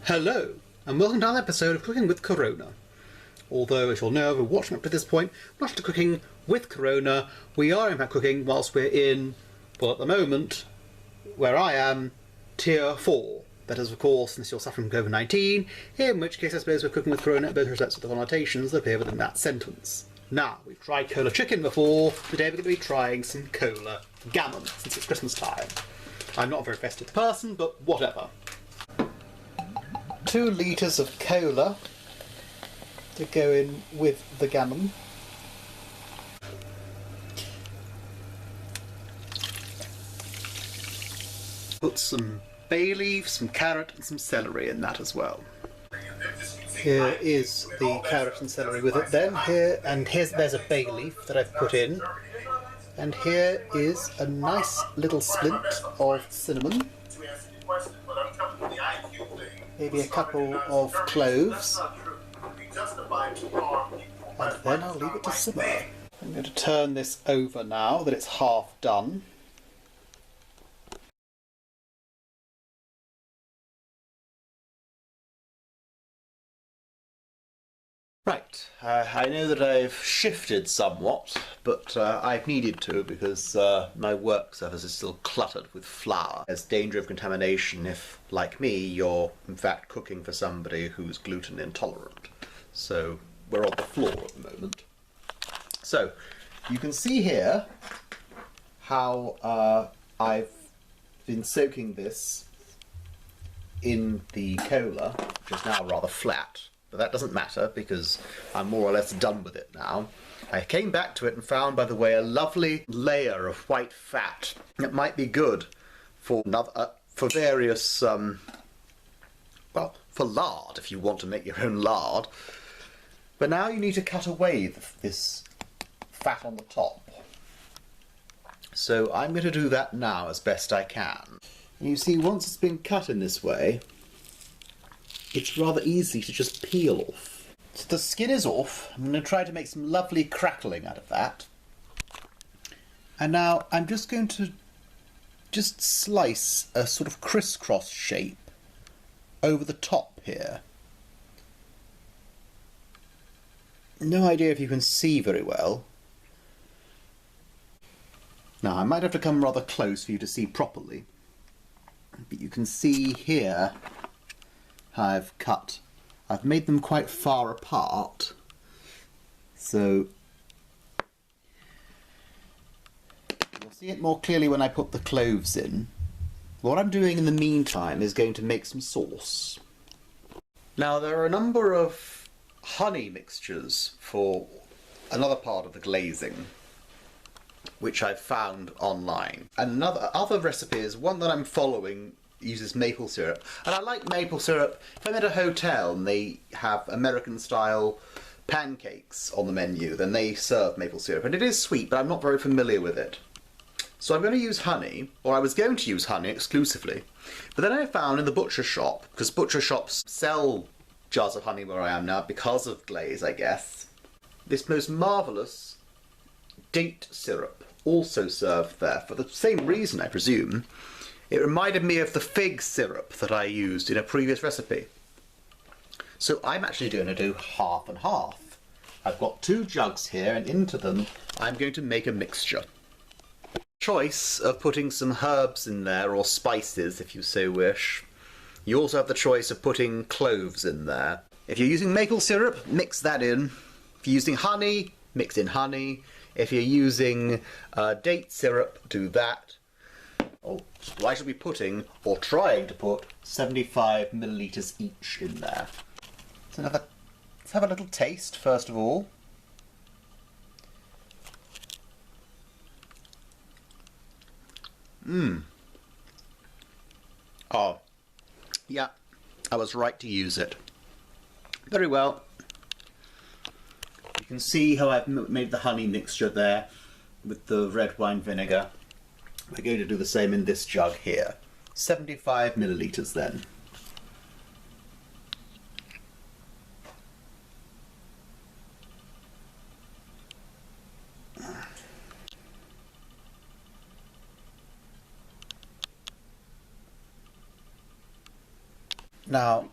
Hello, and welcome to another episode of Cooking with Corona. Although, as you'll know, if you're watching up to this point, not to cooking with Corona, we are in fact cooking whilst we're in, well, at the moment, where I am, Tier 4. That is, of course, unless you're suffering from COVID-19, in which case I suppose we're cooking with Corona at both respects of the connotations that appear within that sentence. Now, we've tried cola chicken before, today we're going to be trying some cola gammon, since it's Christmas time. I'm not a very festive person, but whatever. 2 litres of cola to go in with the gammon. Put some bay leaf, some carrot and some celery in that as well. Here is the carrot and celery with it then. There's a bay leaf that I've put in. And here is a nice little splint of cinnamon. Maybe a couple of cloves. And then I'll leave it to simmer. I'm going to turn this over now that it's half done. Right, I know that I've shifted somewhat, but I've needed to because my work surface is still cluttered with flour. There's danger of contamination if, like me, you're in fact cooking for somebody who's gluten intolerant. So we're on the floor at the moment. So you can see here how I've been soaking this in the cola, which is now rather flat. But that doesn't matter because I'm more or less done with it now. I came back to it and found, by the way, a lovely layer of white fat that might be good for various, well, for lard if you want to make your own lard. But now you need to cut away this fat on the top. So I'm going to do that now as best I can. And you see, once it's been cut in this way, it's rather easy to just peel off. So the skin is off. I'm going to try to make some lovely crackling out of that. And now I'm just going to slice a sort of crisscross shape over the top here. No idea if you can see very well. Now I might have to come rather close for you to see properly. But you can see here I've made them quite far apart, so you'll see it more clearly when I put the cloves in. What I'm doing in the meantime is going to make some sauce. Now there are a number of honey mixtures for another part of the glazing which I've found online. And other recipes, one that I'm following uses maple syrup, and I like maple syrup. If I'm at a hotel and they have American style pancakes on the menu, then they serve maple syrup, and it is sweet, but I'm not very familiar with it. So I'm going to use honey, or I was going to use honey exclusively, but then I found in the butcher shop, because butcher shops sell jars of honey where I am now because of glaze, I guess, this most marvellous date syrup also served there for the same reason, I presume. It reminded me of the fig syrup that I used in a previous recipe. So I'm actually going to do half and half. I've got 2 jugs here, and into them I'm going to make a mixture. Choice of putting some herbs in there, or spices if you so wish. You also have the choice of putting cloves in there. If you're using maple syrup, mix that in. If you're using honey, mix in honey. If you're using date syrup, do that. Oh, so I shall be putting, or trying to put, 75 millilitres each in there. So let's have a little taste first of all. Oh, yeah, I was right to use it. Very well. You can see how I've made the honey mixture there with the red wine vinegar. We're going to do the same in this jug here. 75 millilitres then. Now,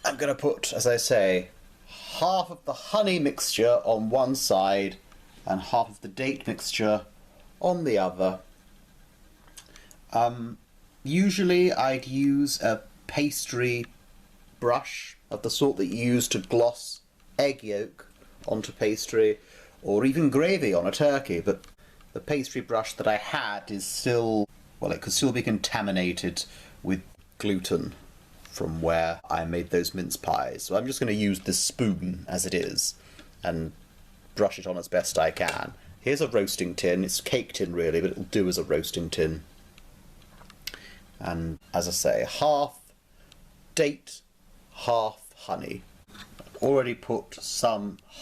I'm going to put, as I say, half of the honey mixture on one side and half of the date mixture on the other. Usually I'd use a pastry brush of the sort that you use to gloss egg yolk onto pastry, or even gravy on a turkey, but the pastry brush that I had is still, well, it could still be contaminated with gluten from where I made those mince pies. So I'm just going to use this spoon as it is and brush it on as best I can. Here's a roasting tin. It's a cake tin really, but it'll do as a roasting tin. And as I say, half date, half honey. I've already put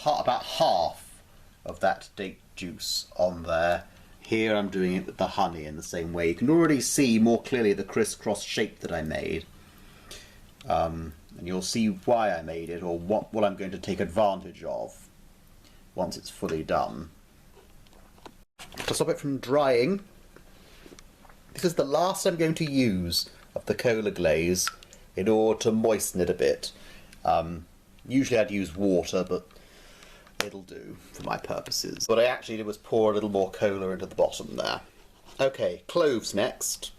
about half of that date juice on there. Here I'm doing it with the honey in the same way. You can already see more clearly the crisscross shape that I made. And you'll see why I made it, or what I'm going to take advantage of once it's fully done. To stop it from drying, this is the last I'm going to use of the cola glaze in order to moisten it a bit. Usually I'd use water, but it'll do for my purposes. What I actually did was pour a little more cola into the bottom there. Okay, cloves next.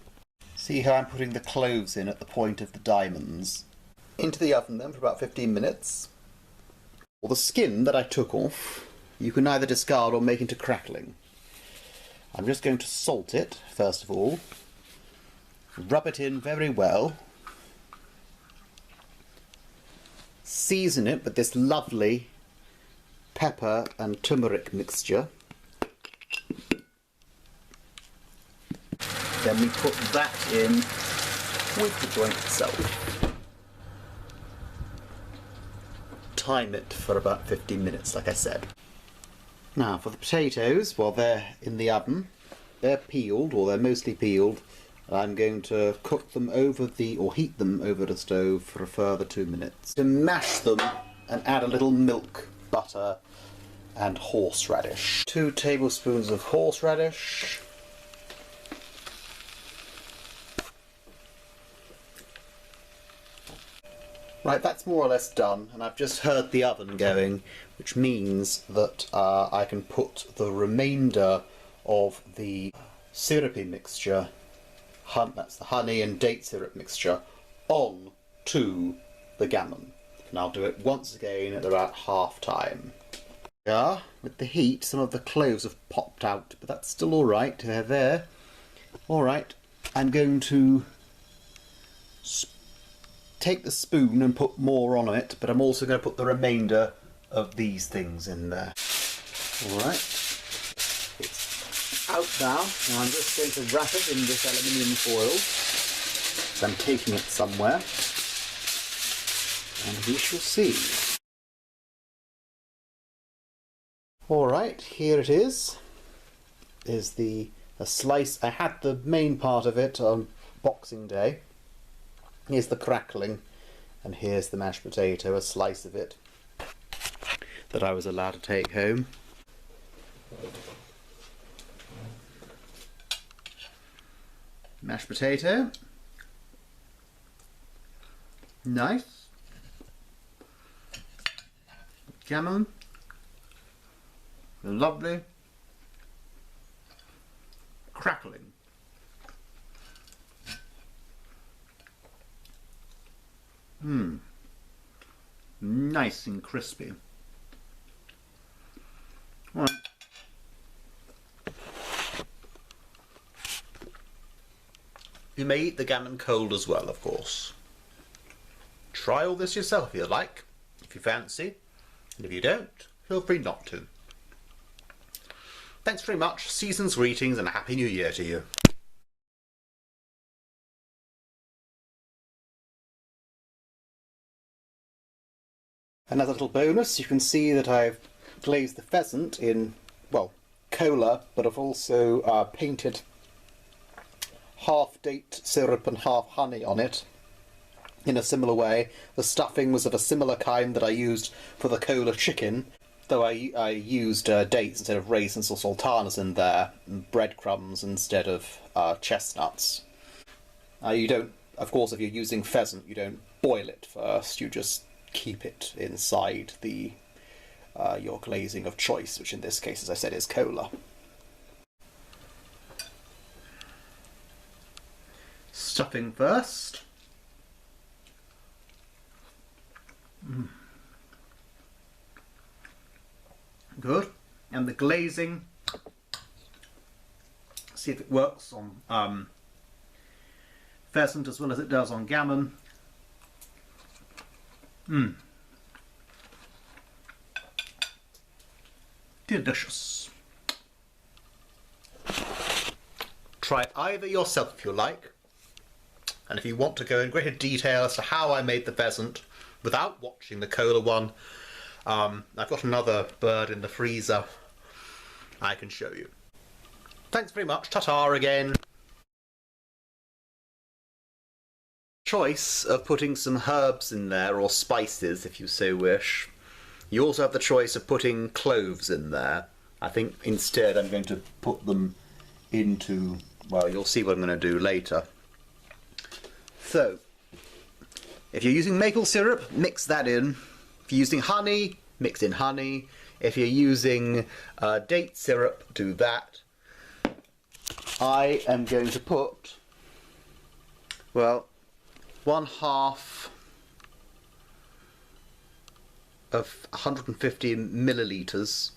See how I'm putting the cloves in at the point of the diamonds. Into the oven then for about 15 minutes. Well, the skin that I took off, you can either discard or make into crackling. I'm just going to salt it, first of all. Rub it in very well. Season it with this lovely pepper and turmeric mixture. Then we put that in with the joint itself. Time it for about 15 minutes, like I said. Now for the potatoes, while they're in the oven, they're peeled, or they're mostly peeled. I'm going to cook them heat them over the stove for a further 2 minutes. To mash them and add a little milk, butter and horseradish. 2 tablespoons of horseradish. Right, that's more or less done, and I've just heard the oven going, which means that I can put the remainder of the syrupy mixture, that's the honey and date syrup mixture, on to the gammon. And I'll do it once again at about half time. Yeah, with the heat, some of the cloves have popped out, but that's still alright, they're there. Alright, I'm going to take the spoon and put more on it, but I'm also going to put the remainder of these things in there. Alright, it's out now. Now I'm just going to wrap it in this aluminium foil. So I'm taking it somewhere, and we shall see. Alright, here it is. There's a slice. I had the main part of it on Boxing Day. Here's the crackling, and here's the mashed potato, a slice of it that I was allowed to take home. Mashed potato. Nice. Gammon. Lovely. Crackling. Nice and crispy. Right. You may eat the gammon cold as well, of course. Try all this yourself if you like, if you fancy, and if you don't, feel free not to. Thanks very much, season's greetings and a Happy New Year to you. And as a little bonus, you can see that I've glazed the pheasant in, well, cola, but I've also painted half date syrup and half honey on it in a similar way. The stuffing was of a similar kind that I used for the cola chicken, though I used dates instead of raisins or sultanas in there, and breadcrumbs instead of chestnuts. You don't, of course, if you're using pheasant, you don't boil it first, you just keep it inside the your glazing of choice, which in this case, as I said, is cola. Stuffing first. Good. And the glazing, see if it works on pheasant as well as it does on gammon. Delicious. Try it either yourself if you like, and if you want to go in greater detail as to how I made the pheasant without watching the cola one, I've got another bird in the freezer I can show you. Thanks very much, ta-ta again. Choice of putting some herbs in there, or spices if you so wish. You also have the choice of putting cloves in there. I think instead I'm going to put them into, well, you'll see what I'm going to do later. So, if you're using maple syrup, mix that in. If you're using honey, mix in honey. If you're using date syrup, do that. I am going to put, well, 1/2 of 150 millilitres